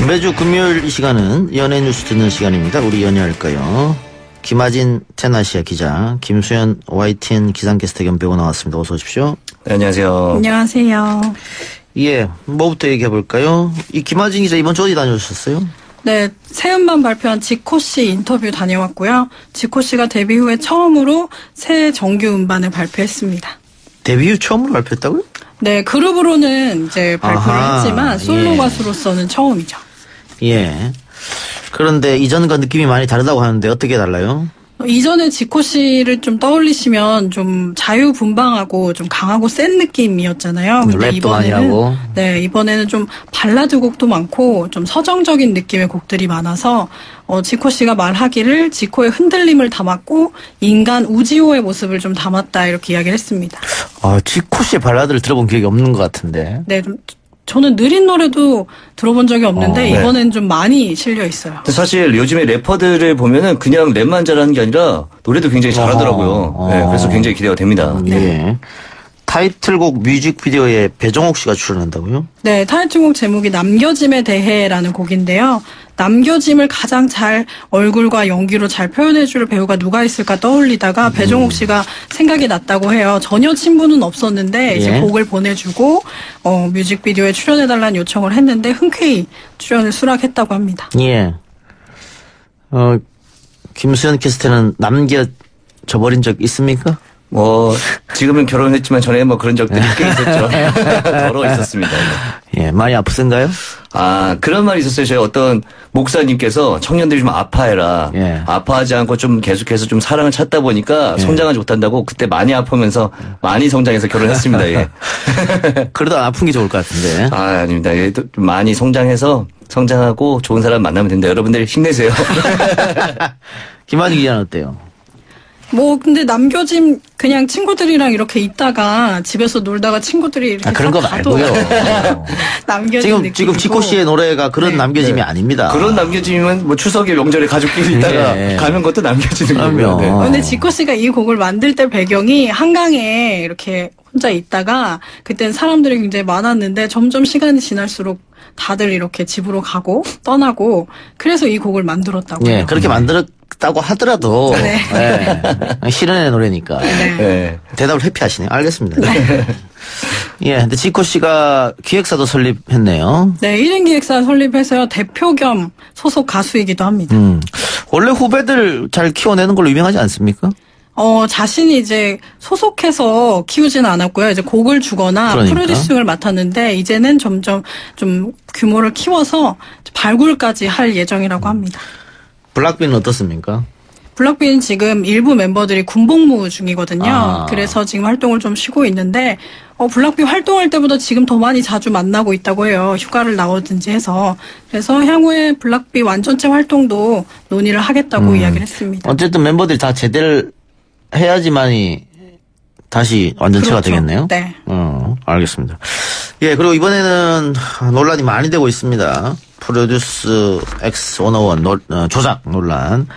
매주 금요일 이 시간은 연예 뉴스 듣는 시간입니다. 우리 연예할까요? 김아진 테나시아 기자, 김수현 YTN 기상캐스터 겸 배우 나왔습니다. 어서 오십시오. 네, 안녕하세요. 안녕하세요. 예, 뭐부터 얘기해 볼까요? 이 김아진 기자 이번 주 어디 다녀오셨어요? 네, 새 음반 발표한 지코 씨 인터뷰 다녀왔고요. 지코 씨가 데뷔 후에 처음으로 새 정규 음반을 발표했습니다. 데뷔 후 처음으로 발표했다고요? 네, 그룹으로는 이제 발표를 했지만 솔로 예. 가수로서는 처음이죠. 예. 그런데 이전과 느낌이 많이 다르다고 하는데 어떻게 달라요? 이전에 지코 씨를 좀 떠올리시면 좀 자유분방하고 좀 강하고 센 느낌이었잖아요. 근데 랩도 많이 하고. 네, 이번에는 좀 발라드 곡도 많고 좀 서정적인 느낌의 곡들이 많아서 지코 씨가 말하기를 지코의 흔들림을 담았고 인간 우지호의 모습을 좀 담았다 이렇게 이야기를 했습니다. 아, 지코 씨의 발라드를 들어본 기억이 없는 것 같은데. 네, 좀 저는 느린 노래도 들어본 적이 없는데 네. 이번엔 좀 많이 실려 있어요. 사실 요즘에 래퍼들을 보면은 그냥 랩만 잘하는 게 아니라 노래도 굉장히 잘하더라고요. 네, 그래서 굉장히 기대가 됩니다. 예. 타이틀곡 뮤직비디오에 배정옥 씨가 출연한다고요? 네, 타이틀곡 제목이 남겨짐에 대해라는 곡인데요. 남겨짐을 가장 잘 얼굴과 연기로 잘 표현해줄 배우가 누가 있을까 떠올리다가 배정옥 씨가 생각이 났다고 해요. 전혀 친분은 없었는데 이제 예. 곡을 보내주고 뮤직비디오에 출연해달라는 요청을 했는데 흔쾌히 출연을 수락했다고 합니다. 예. 김수현 캐스터는 남겨져버린 적 있습니까? 지금은 결혼했지만 전에 그런 적들이 꽤 있었죠. 여러 있었습니다. 예, 많이 아프신가요? 그런 말이 있었어요. 저희 어떤 목사님께서 청년들이 좀 아파해라. 예. 아파하지 않고 좀 계속해서 좀 사랑을 찾다 보니까 성장하지 못한다고 그때 많이 아프면서 많이 성장해서 결혼했습니다. 예. 그래도 안 아픈 게 좋을 것 같은데. 아닙니다. 예, 좀 많이 성장해서 성장하고 좋은 사람 만나면 된다. 여러분들 힘내세요. 김아진 기자는 어때요? 근데 남겨짐 그냥 친구들이랑 이렇게 있다가 집에서 놀다가 친구들이 이렇게 그런 거 말고요. 남겨짐 지금 지코 씨의 노래가 그런 네. 남겨짐이 아닙니다. 그런 남겨짐은 추석에 명절에 가족끼리 있다가 예. 가는 것도 남겨지는 거고요. 그럼요. 근데 지코 씨가 이 곡을 만들 때 배경이 한강에 이렇게 혼자 있다가 그때는 사람들이 굉장히 많았는데 점점 시간이 지날수록 다들 이렇게 집으로 가고 떠나고 그래서 이 곡을 만들었다고 해요. 예, 그렇게 만들었다고 하더라도 네. 예, 실현의 노래니까 네. 대답을 회피하시네요. 알겠습니다. 예, 근데 지코 씨가 기획사도 설립했네요. 네, 1인 기획사 설립해서요. 대표 겸 소속 가수이기도 합니다. 원래 후배들 잘 키워내는 걸로 유명하지 않습니까? 자신이 이제 소속해서 키우지는 않았고요. 이제 곡을 주거나 그러니까. 프로듀싱을 맡았는데 이제는 점점 좀 규모를 키워서 발굴까지 할 예정이라고 합니다. 블락비는 어떻습니까? 블락비는 지금 일부 멤버들이 군복무 중이거든요. 아. 그래서 지금 활동을 좀 쉬고 있는데 블락비 활동할 때보다 지금 더 많이 자주 만나고 있다고 해요. 휴가를 나오든지 해서. 그래서 향후에 블락비 완전체 활동도 논의를 하겠다고 이야기를 했습니다. 어쨌든 멤버들이 다 제대를 해야지만이 다시 완전체가 그렇죠. 되겠네요. 네. 알겠습니다. 예, 그리고 이번에는 논란이 많이 되고 있습니다. 프로듀스 X101 조작 논란.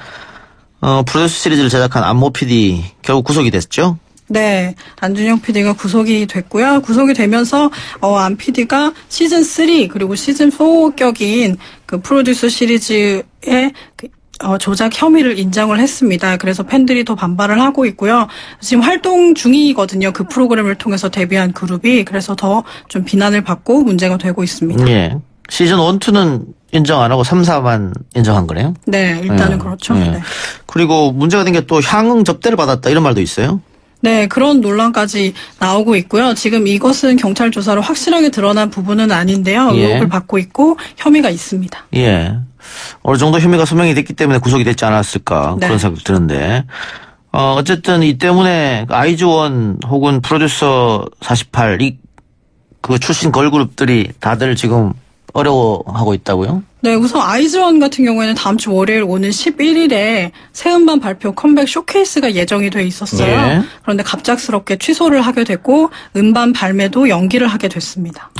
프로듀스 시리즈를 제작한 안모 PD 결국 구속이 됐죠? 네, 안준영 PD가 구속이 됐고요. 구속이 되면서 안 PD가 시즌 3 그리고 시즌 4 격인 그 프로듀스 시리즈의 조작 혐의를 인정을 했습니다. 그래서 팬들이 더 반발을 하고 있고요. 지금 활동 중이거든요. 그 프로그램을 통해서 데뷔한 그룹이. 그래서 더 좀 비난을 받고 문제가 되고 있습니다. 예. 시즌 1, 2는 인정 안 하고 3, 4만 인정한 거네요? 네, 일단은 그렇죠. 예. 네. 그리고 문제가 된 게 또 향응 접대를 받았다 이런 말도 있어요? 네, 그런 논란까지 나오고 있고요. 지금 이것은 경찰 조사로 확실하게 드러난 부분은 아닌데요. 예. 의혹을 받고 있고 혐의가 있습니다. 예. 어느 정도 혐의가 소명이 됐기 때문에 구속이 됐지 않았을까 네. 그런 생각이 드는데 어쨌든 이 때문에 아이즈원 혹은 프로듀서 48 그 출신 걸그룹들이 다들 지금 어려워하고 있다고요? 네, 우선 아이즈원 같은 경우에는 다음 주 월요일 오는 11일에 새 음반 발표 컴백 쇼케이스가 예정이 돼 있었어요. 예. 그런데 갑작스럽게 취소를 하게 됐고 음반 발매도 연기를 하게 됐습니다.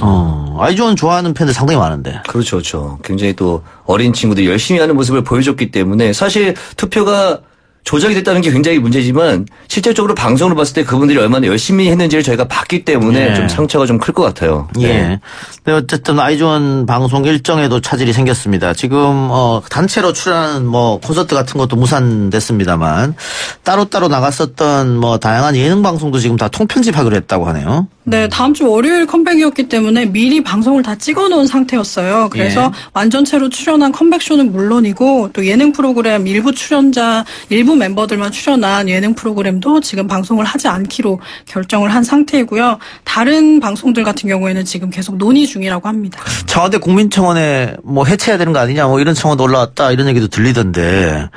아이즈원 좋아하는 팬들 상당히 많은데. 그렇죠. 굉장히 또 어린 친구들이 열심히 하는 모습을 보여줬기 때문에 사실 투표가 조작이 됐다는 게 굉장히 문제지만 실질적으로 방송으로 봤을 때 그분들이 얼마나 열심히 했는지를 저희가 봤기 때문에 예. 좀 상처가 좀 클 것 같아요. 예. 네. 네, 어쨌든 아이즈원 방송 일정에도 차질이 생겼습니다. 지금 단체로 출연하는 콘서트 같은 것도 무산됐습니다만 따로따로 나갔었던 다양한 예능 방송도 지금 다 통편집하기로 했다고 하네요. 네, 다음 주 월요일 컴백이었기 때문에 미리 방송을 다 찍어놓은 상태였어요. 그래서 예. 완전체로 출연한 컴백쇼는 물론이고 또 예능 프로그램 일부 멤버들만 출연한 예능 프로그램도 지금 방송을 하지 않기로 결정을 한 상태이고요. 다른 방송들 같은 경우에는 지금 계속 논의 중이라고 합니다. 청와대 국민청원에 해체해야 되는 거 아니냐 이런 청원도 올라왔다 이런 얘기도 들리던데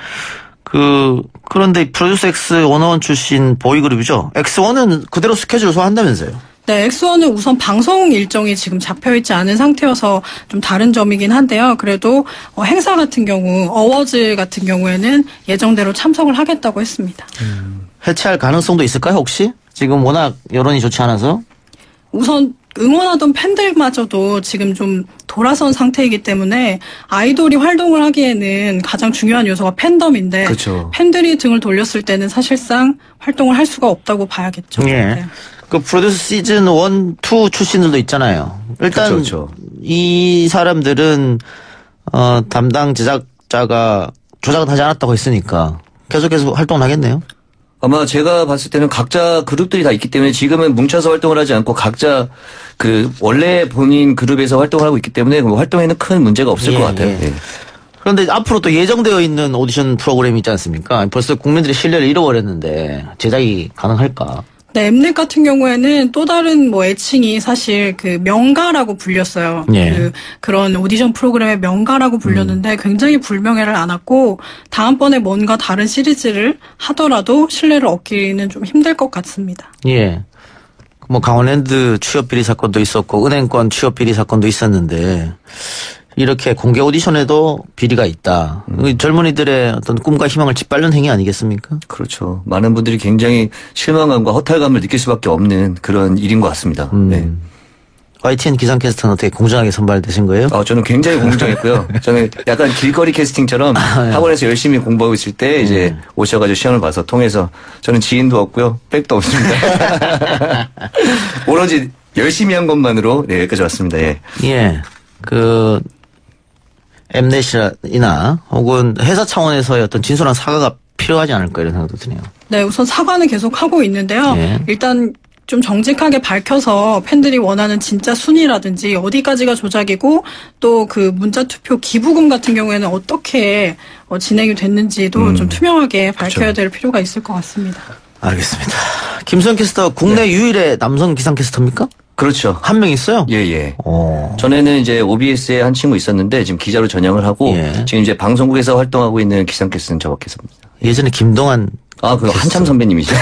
그런데 프로듀스 X101 출신 보이그룹이죠. X1은 그대로 스케줄 소화한다면서요. 네, X1은 우선 방송 일정이 지금 잡혀있지 않은 상태여서 좀 다른 점이긴 한데요. 그래도 행사 같은 경우, 어워즈 같은 경우에는 예정대로 참석을 하겠다고 했습니다. 해체할 가능성도 있을까요 혹시? 지금 워낙 여론이 좋지 않아서? 우선 응원하던 팬들마저도 지금 좀 돌아선 상태이기 때문에 아이돌이 활동을 하기에는 가장 중요한 요소가 팬덤인데 그렇죠. 팬들이 등을 돌렸을 때는 사실상 활동을 할 수가 없다고 봐야겠죠. 예. 네. 그 프로듀스 시즌 1, 2 출신들도 있잖아요. 일단 그렇죠. 이 사람들은 담당 제작자가 조작은 하지 않았다고 했으니까 계속해서 활동을 하겠네요. 아마 제가 봤을 때는 각자 그룹들이 다 있기 때문에 지금은 뭉쳐서 활동을 하지 않고 각자 원래 본인 그룹에서 활동을 하고 있기 때문에 그 활동에는 큰 문제가 없을 것 같아요. 예. 그런데 앞으로 또 예정되어 있는 오디션 프로그램이 있지 않습니까? 벌써 국민들의 신뢰를 잃어버렸는데 제작이 가능할까? 네, 엠넷 같은 경우에는 또 다른 애칭이 사실 명가라고 불렸어요. 예. 그런 오디션 프로그램의 명가라고 불렸는데 굉장히 불명예를 안았고 다음번에 뭔가 다른 시리즈를 하더라도 신뢰를 얻기는 좀 힘들 것 같습니다. 예. 강원랜드 취업 비리 사건도 있었고 은행권 취업 비리 사건도 있었는데 이렇게 공개 오디션에도 비리가 있다. 젊은이들의 어떤 꿈과 희망을 짓밟는 행위 아니겠습니까? 그렇죠. 많은 분들이 굉장히 실망감과 허탈감을 느낄 수밖에 없는 그런 일인 것 같습니다. 네. YTN 기상캐스터는 어떻게 공정하게 선발되신 거예요? 저는 굉장히 공정했고요. 저는 약간 길거리 캐스팅처럼 학원에서 열심히 공부하고 있을 때 이제 오셔가지고 시험을 봐서 통해서 저는 지인도 없고요. 백도 없습니다. 오로지 열심히 한 것만으로 여기까지 왔습니다. 예. 예. 엠넷이나 혹은 회사 차원에서의 어떤 진솔한 사과가 필요하지 않을까 이런 생각도 드네요. 네, 우선 사과는 계속 하고 있는데요. 예. 일단 좀 정직하게 밝혀서 팬들이 원하는 진짜 순위라든지 어디까지가 조작이고 또 문자 투표 기부금 같은 경우에는 어떻게 진행이 됐는지도 좀 투명하게 밝혀야 될 필요가 있을 것 같습니다. 알겠습니다. 김수현 캐스터 국내 유일의 남성 기상캐스터입니까? 그렇죠. 한 명 있어요? 예. 전에는 이제 OBS에 한 친구 있었는데 지금 기자로 전향을 하고 지금 이제 방송국에서 활동하고 있는 기상캐스터는 저밖에서입니다. 예전에 김동완 그거 한참 선배님이죠.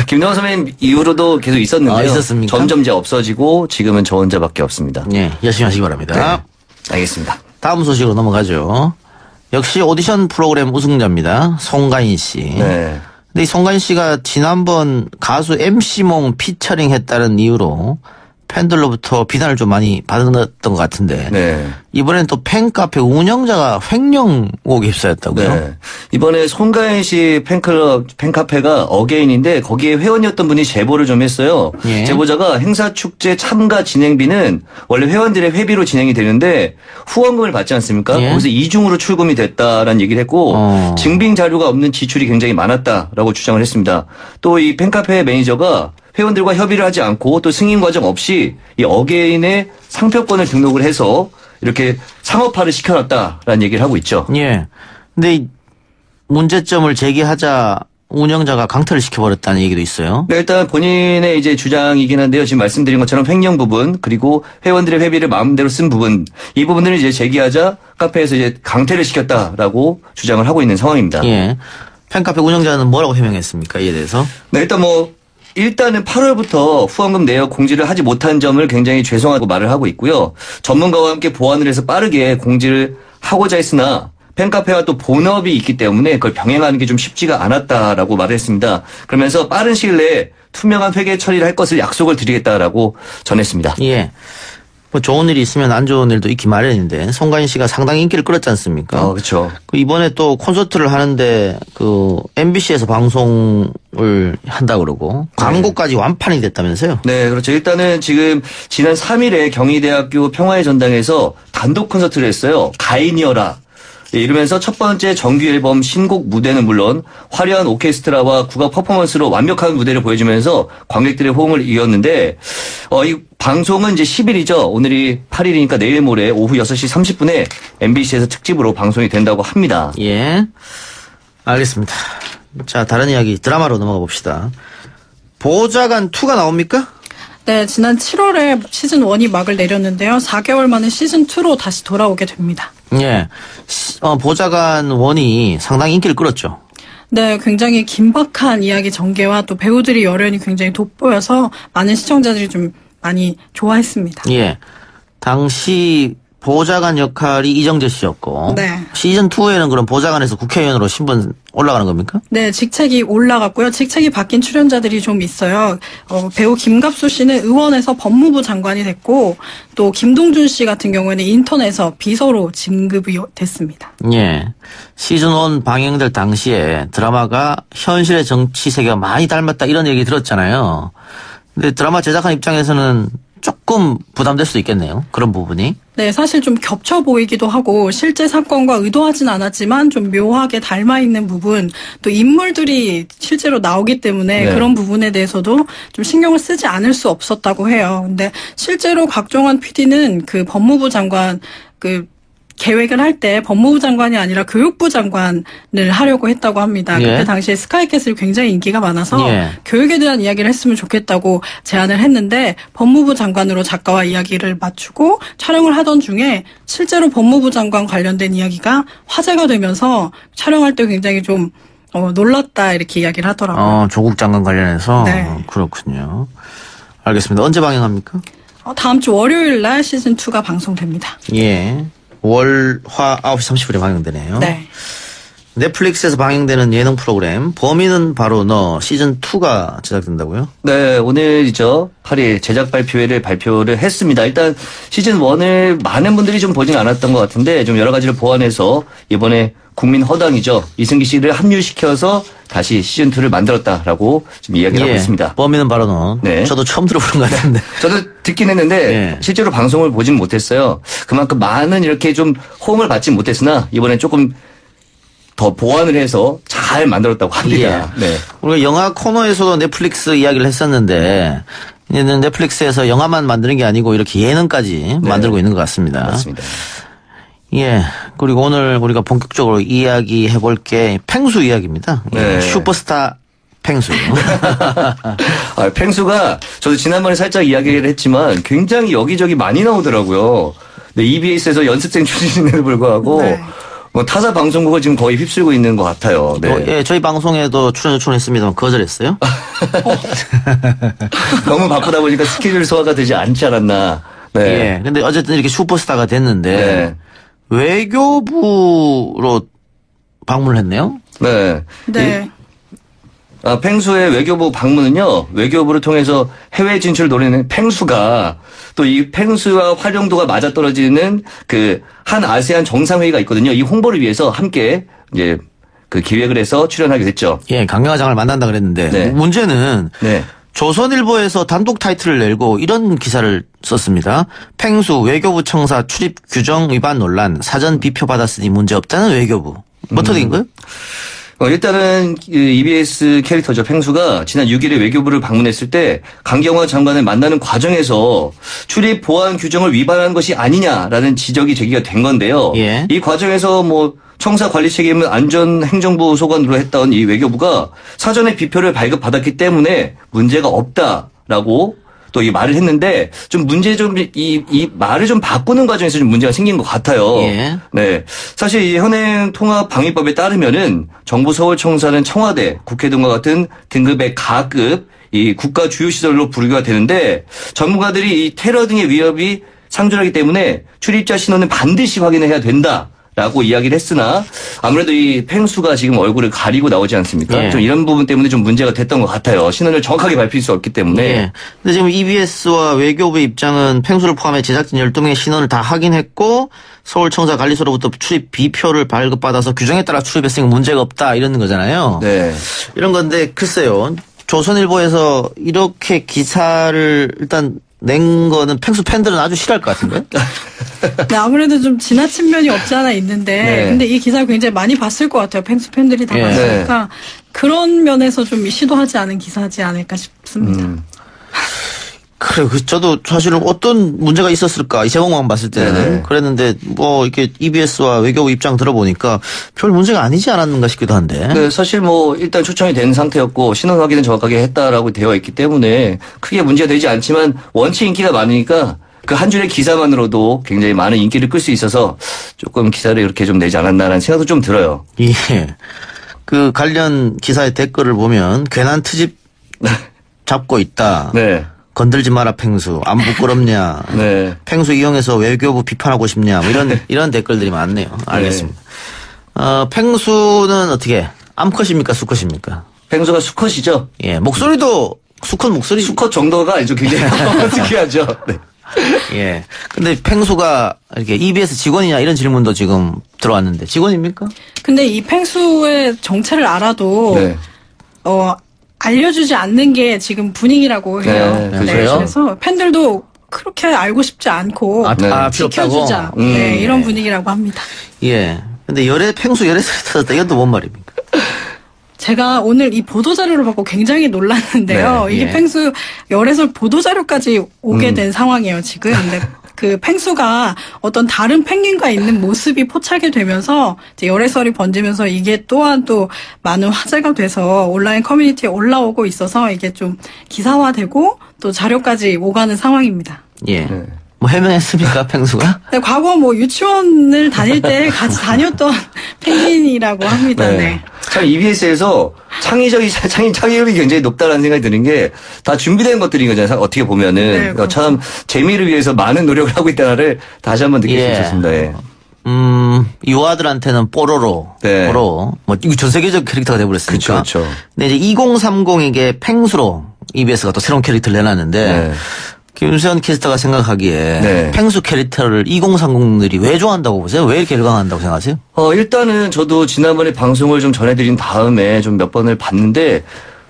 김동완 선배님 이후로도 계속 있었는데요. 있었습니까? 점점 이제 없어지고 지금은 저 혼자밖에 없습니다. 예, 열심히 하시기 바랍니다. 네. 알겠습니다. 다음 소식으로 넘어가죠. 역시 오디션 프로그램 우승자입니다. 송가인 씨. 네. 근데 이 송가인 씨가 지난번 가수 MC몽 피처링 했다는 이유로 팬들로부터 비난을 좀 많이 받았던 것 같은데 네. 이번엔 또 팬카페 운영자가 횡령 의혹이 휩싸였다고요? 네. 이번에 송가인 씨 팬카페가 어게인인데 거기에 회원이었던 분이 제보를 좀 했어요. 예. 제보자가 행사 축제 참가 진행비는 원래 회원들의 회비로 진행이 되는데 후원금을 받지 않습니까? 예. 거기서 이중으로 출금이 됐다라는 얘기를 했고 증빙 자료가 없는 지출이 굉장히 많았다라고 주장을 했습니다. 또 이 팬카페 매니저가 회원들과 협의를 하지 않고 또 승인 과정 없이 이 어게인의 상표권을 등록을 해서 이렇게 상업화를 시켜놨다라는 얘기를 하고 있죠. 예. 근데 이 문제점을 제기하자 운영자가 강퇴를 시켜버렸다는 얘기도 있어요. 네, 일단 본인의 이제 주장이긴 한데요. 지금 말씀드린 것처럼 횡령 부분 그리고 회원들의 회비를 마음대로 쓴 부분 이 부분들을 이제 제기하자 카페에서 이제 강퇴를 시켰다라고 주장을 하고 있는 상황입니다. 예. 팬카페 운영자는 뭐라고 해명했습니까? 이에 대해서? 네, 일단은 8월부터 후원금 내역 공지를 하지 못한 점을 굉장히 죄송하다고 말을 하고 있고요. 전문가와 함께 보완을 해서 빠르게 공지를 하고자 했으나 팬카페와 또 본업이 있기 때문에 그걸 병행하는 게 좀 쉽지가 않았다라고 말을 했습니다. 그러면서 빠른 시일 내에 투명한 회계 처리를 할 것을 약속을 드리겠다라고 전했습니다. 예. 뭐 좋은 일이 있으면 안 좋은 일도 있기 마련인데 송가인 씨가 상당히 인기를 끌었지 않습니까? 그렇죠. 이번에 또 콘서트를 하는데 그 MBC에서 방송을 한다 그러고 광고까지 완판이 됐다면서요? 네, 그렇죠. 일단은 지금 지난 3일에 경희대학교 평화의 전당에서 단독 콘서트를 했어요. 가인이어라. 이러면서 첫 번째 정규 앨범 신곡 무대는 물론 화려한 오케스트라와 국악 퍼포먼스로 완벽한 무대를 보여주면서 관객들의 호응을 이었는데 이 방송은 이제 10일이죠. 오늘이 8일이니까 내일 모레 오후 6시 30분에 MBC에서 특집으로 방송이 된다고 합니다. 예. 알겠습니다. 자, 다른 이야기 드라마로 넘어가 봅시다. 보좌관 2가 나옵니까? 네, 지난 7월에 시즌 1이 막을 내렸는데요. 4개월 만에 시즌 2로 다시 돌아오게 됩니다. 예. 보좌관 1이 상당히 인기를 끌었죠. 네, 굉장히 긴박한 이야기 전개와 또 배우들이 열연이 굉장히 돋보여서 많은 시청자들이 좀 많이 좋아했습니다. 예. 당시 보좌관 역할이 이정재 씨였고 네. 시즌 2에는 그럼 보좌관에서 국회의원으로 신분 올라가는 겁니까? 네, 직책이 올라갔고요. 직책이 바뀐 출연자들이 좀 있어요. 배우 김갑수 씨는 의원에서 법무부 장관이 됐고 또 김동준 씨 같은 경우에는 인턴에서 비서로 진급이 됐습니다. 예. 시즌 1 방영될 당시에 드라마가 현실의 정치 세계가 많이 닮았다 이런 얘기 들었잖아요. 근데 드라마 제작한 입장에서는 조금 부담될 수도 있겠네요. 그런 부분이. 네, 사실 좀 겹쳐 보이기도 하고 실제 사건과 의도하진 않았지만 좀 묘하게 닮아 있는 부분, 또 인물들이 실제로 나오기 때문에 네. 그런 부분에 대해서도 좀 신경을 쓰지 않을 수 없었다고 해요. 근데 실제로 각종원 PD는 그 법무부 장관 계획을 할 때 법무부 장관이 아니라 교육부 장관을 하려고 했다고 합니다. 예. 그때 당시에 스카이캐슬이 굉장히 인기가 많아서 예. 교육에 대한 이야기를 했으면 좋겠다고 제안을 했는데 법무부 장관으로 작가와 이야기를 맞추고 촬영을 하던 중에 실제로 법무부 장관 관련된 이야기가 화제가 되면서 촬영할 때 굉장히 좀 놀랐다 이렇게 이야기를 하더라고요. 조국 장관 관련해서? 네. 그렇군요. 알겠습니다. 언제 방영합니까? 다음 주 월요일 날 시즌 2가 방송됩니다. 예. 월화 9시 30분에 방영되네요. 네. 넷플릭스에서 방영되는 예능 프로그램 범인은 바로 너 시즌2가 제작된다고요? 네, 오늘이죠. 8일 제작 발표회를 발표를 했습니다. 일단 시즌 1을 많은 분들이 좀 보진 않았던 것 같은데 좀 여러 가지를 보완해서 이번에 국민 허당이죠. 이승기 씨를 합류시켜서 다시 시즌 2를 만들었다라고 지금 이야기를 하고 있습니다. 범인은 바로 너. 네. 저도 처음 들어보는 것 같은데. 저도 듣긴 했는데 네. 실제로 방송을 보진 못했어요. 그만큼 많은 이렇게 좀 호응을 받지 못했으나 이번엔 조금 더 보완을 해서 잘 만들었다고 합니다. 예. 네. 우리가 영화 코너에서도 넷플릭스 이야기를 했었는데 이제는 넷플릭스에서 영화만 만드는 게 아니고 이렇게 예능까지 만들고 있는 것 같습니다. 맞습니다. 예. 그리고 오늘 우리가 본격적으로 이야기해 볼 게 펭수 이야기입니다. 네. 슈퍼스타 펭수. 펭수가 저도 지난번에 살짝 이야기를 했지만 굉장히 여기저기 많이 나오더라고요. 네, EBS에서 연습생 출신임에도 불구하고 네. 뭐 타사 방송국을 지금 거의 휩쓸고 있는 것 같아요. 네. 예, 저희 방송에도 출연했습니다만 거절했어요. 너무 바쁘다 보니까 스케줄 소화가 되지 않지 않았나. 네. 예. 근데 어쨌든 이렇게 슈퍼스타가 됐는데 네. 외교부로 방문을 했네요. 네. 네. 펭수의 외교부 방문은요, 외교부를 통해서 해외 진출을 노리는 펭수가 또 이 펭수와 활용도가 맞아떨어지는 그 한 아세안 정상회의가 있거든요. 이 홍보를 위해서 함께 이제 그 기획을 해서 출연하게 됐죠. 예, 강경화장을 만난다 그랬는데 네. 문제는 네. 조선일보에서 단독 타이틀을 내고 이런 기사를 썼습니다. 펭수 외교부 청사 출입 규정 위반 논란 사전 비표 받았으니 문제없다는 외교부. 어떻게 된 거예요? 일단은 EBS 캐릭터죠. 펭수가 지난 6일에 외교부를 방문했을 때 강경화 장관을 만나는 과정에서 출입 보안 규정을 위반한 것이 아니냐라는 지적이 제기가 된 건데요. 예. 이 과정에서 뭐 청사 관리 책임은 안전행정부 소관으로 했던 이 외교부가 사전에 비표를 발급받았기 때문에 문제가 없다라고 또 이 말을 했는데 좀 이 말을 좀 바꾸는 과정에서 좀 문제가 생긴 것 같아요. 예. 네. 사실 이 현행 통합방위법에 따르면은 정부 서울청사는 청와대, 국회 등과 같은 등급의 가급 이 국가 주요 시설로 분류가 되는데 전문가들이 이 테러 등의 위협이 상존하기 때문에 출입자 신원은 반드시 확인을 해야 된다. 라고 이야기를 했으나 아무래도 이 펭수가 지금 얼굴을 가리고 나오지 않습니까? 예. 좀 이런 부분 때문에 좀 문제가 됐던 것 같아요. 신원을 정확하게 밝힐 수 없기 때문에. 예. 근데 지금 EBS와 외교부의 입장은 펭수를 포함해 제작진 12명의 신원을 다 확인했고 서울청사관리소로부터 출입 비표를 발급받아서 규정에 따라 출입했으니 문제가 없다 이런 거잖아요. 네. 이런 건데 글쎄요. 조선일보에서 이렇게 기사를 일단 낸 거는 펭수 팬들은 아주 싫어할 것 같은데. 네, 아무래도 좀 지나친 면이 없지 않아 있는데, 네. 근데 이 기사를 굉장히 많이 봤을 것 같아요. 펭수 팬들이 다 예. 봤으니까 그런 면에서 좀 시도하지 않은 기사지 않을까 싶습니다. 그래, 저도 사실은 어떤 문제가 있었을까 이 제목만 봤을 때는 네네. 그랬는데 뭐 이렇게 EBS와 외교부 입장 들어보니까 별 문제가 아니지 않았는가 싶기도 한데. 네, 사실 뭐 일단 초청이 된 상태였고 신원 확인은 정확하게 했다라고 되어 있기 때문에 크게 문제가 되지 않지만 원체 인기가 많으니까 그 한 줄의 기사만으로도 굉장히 많은 인기를 끌 수 있어서 조금 기사를 이렇게 좀 내지 않았나라는 생각도 좀 들어요. 예. 그 관련 기사의 댓글을 보면 괜한 트집 잡고 있다. 네. 건들지 마라 펭수. 안 부끄럽냐. 네. 펭수 이용해서 외교부 비판하고 싶냐. 뭐 이런 댓글들이 많네요. 알겠습니다. 펭수는 어떻게 암컷입니까 수컷입니까? 펭수가 수컷이죠. 예. 목소리도 수컷 목소리. 수컷 정도가 아니죠. 굉장히 특이하죠. 네. 예. 근데 펭수가 이렇게 EBS 직원이냐 이런 질문도 지금 들어왔는데 직원입니까? 근데 이 펭수의 정체를 알아도, 네. 알려주지 않는 게 지금 분위기라고 해요. 네, 그래요? 그래서 팬들도 그렇게 알고 싶지 않고 아, 네. 다 필요 없다고? 지켜주자. 네, 이런 분위기라고 합니다. 예. 근데 펭수 열애설이 터졌다. 이건 또 뭔 말입니까? 제가 오늘 이 보도자료를 받고 굉장히 놀랐는데요. 네, 이게 예. 펭수 열애설 보도자료까지 오게 된 상황이에요, 지금. 근데 그 펭수가 어떤 다른 펭귄과 있는 모습이 포착이 되면서 이제 열애설이 번지면서 이게 또한 또 많은 화제가 돼서 온라인 커뮤니티에 올라오고 있어서 이게 좀 기사화되고 또 자료까지 오가는 상황입니다. 예. 네. 뭐 해명했습니까, 펭수가? 근데 과거 뭐 유치원을 다닐 때 같이 다녔던 펭귄이라고 합니다. 네. 참 EBS에서 창의력이 굉장히 높다라는 생각이 드는 게 다 준비된 것들인 거잖아요. 어떻게 보면은 네, 그러니까 참 재미를 위해서 많은 노력을 하고 있다를 다시 한번 느낄 수 예. 있었습니다. 예. 유아들한테는 뽀로로. 네. 뽀로. 뭐, 이거 전 세계적 캐릭터가 돼버렸으니까. 그쵸, 그쵸. 근데 이제 2030에게 펭수로 EBS가 또 새로운 캐릭터를 내놨는데. 네. 김수현 캐스터가 생각하기에. 네. 펭수 캐릭터를 2030들이 왜 좋아한다고 보세요? 왜 이렇게 열광한다고 생각하세요? 일단은 저도 지난번에 방송을 좀 전해드린 다음에 좀 몇 번을 봤는데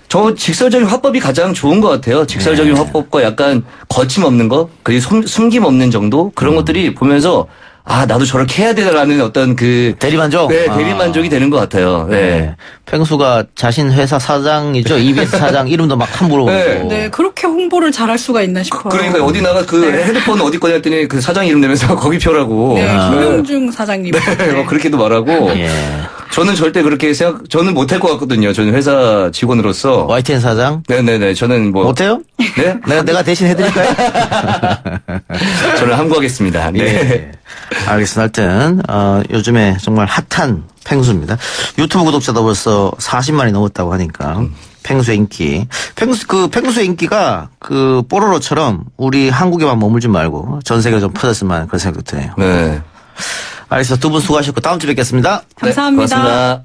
저 직설적인 화법이 가장 좋은 것 같아요. 직설적인 네. 화법과 약간 거침없는 거, 그리고 숨김없는 정도 그런 것들이 보면서 아 나도 저렇게 해야 되나라는 어떤 그 대리만족? 네, 대리만족이 되는 것 같아요. 네. 네. 펭수가 자신 회사 사장이죠. EBS 사장 이름도 막 함부로. 네. 그러고. 네, 그렇게 홍보를 잘할 수가 있나 싶어요. 그러니까 어디 나가 그 헤드폰 어디 거냐 했더니 그 사장 이름 내면서 거기 표라고. 네, 아. 김용중 사장님. 네, 뭐 그렇게도 말하고. 예. 저는 절대 그렇게 저는 못할 것 같거든요. 저는 회사 직원으로서. YTN 사장? 네네네. 저는 뭐. 못해요? 네? 내가 대신 해드릴까요? 저는 함구하겠습니다. 네. 네. 알겠습니다. 하여튼, 요즘에 정말 핫한 펭수입니다. 유튜브 구독자도 벌써 40만이 넘었다고 하니까. 펭수의 인기. 펭수의 인기가 그 뽀로로처럼 우리 한국에만 머물지 말고 전 세계로 좀 퍼졌으면 그런 생각도 드네요. 네. 알겠습니다. 두 분 수고하셨고 다음 주에 뵙겠습니다. 감사합니다. 네, 고맙습니다.